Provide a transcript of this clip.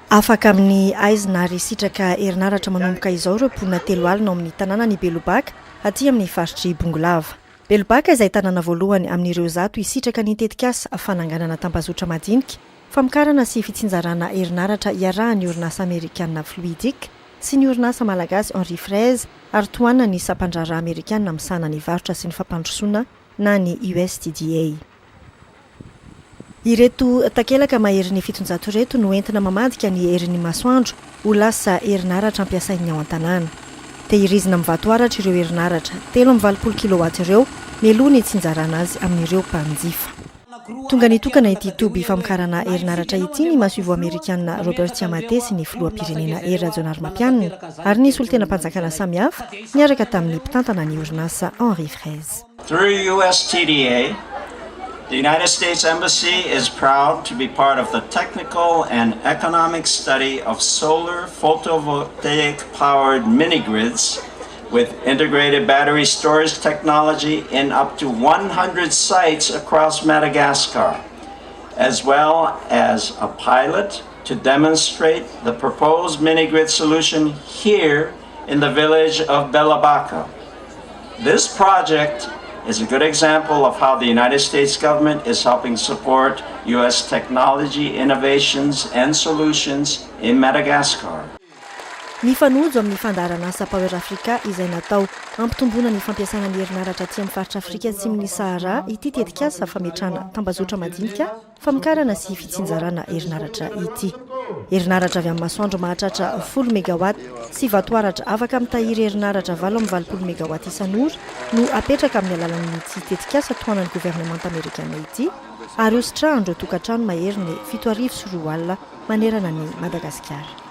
Afaka amin'ny aizina ary sitraka herinaratra manomboka izao ireo mponina 3 alina amin'ny tanànany Belobaka aty amin'ny faritry Bongolava. Belobaka izay tanàna voalohany amin'ireo zato isitraka ny Tetikasa fananganana tambazotra madinika, famokarana sy fitsinjarana herinaratra iarahan'ny orinasa Amerikana Fluidic sy ny orinasa Malagasy Henri Fraise ary tohanan'ny sampan-draharaha Amerikana misahana ny varotra sy ny fampandrosoana na ny USTDA. Ireto takelaka mahery ny 700 reto no entina mamadika ny herin'ny masoandro ho lasa herinaratra ampiasainy ao an-tanàna. Tehirizina mivatoaratra ireo herinaratra 3.20 kilowatt ireo mialoha ny tsinjarana azy amin'ireo mpanjifa. Tonga nitokana ity Toby famokarana herinaratra ity ny Masoivoho Amerikana Yamate sy ny Filoha Rajaonarimampianina ary ny solon-tena-mpanjakana samihafa niaraka tamin'ny mpitantana ny orinasa Henri Fraise. Through USTDA, the United States Embassy is proud to be part of the technical and economic study of solar photovoltaic-powered mini-grids with integrated battery storage technology in up to 100 sites across Madagascar, as well as a pilot to demonstrate the proposed mini-grid solution here in the village of Belobaka. This project is a good example of how the United States government is helping support U.S. technology innovations and solutions in Madagascar. Ny fanojo amin'ny fandaharana asa Power Africa izay natao ampitomboana ny fampiasana ny herinaratra aty amin'ny faritra Afrika atsimon'ny Sahara ity Tetikasa fametrahana tambazotra madinika famokarana sy fitsinjarana herinaratra ity. Herinaratra avy amin'ny masoandro mahatratra 10 megawatt sy vatoaratra afaka mitahiry herinaratra 7.20 megawatt isan'ora no hapetraka amin'ny alalan'ity Tetikasa tohanan'ny gouvernemanta Amerikana ity ary OSTDA andro tokantrano mahery ny 7,400 alina manerana ny Madagasikara.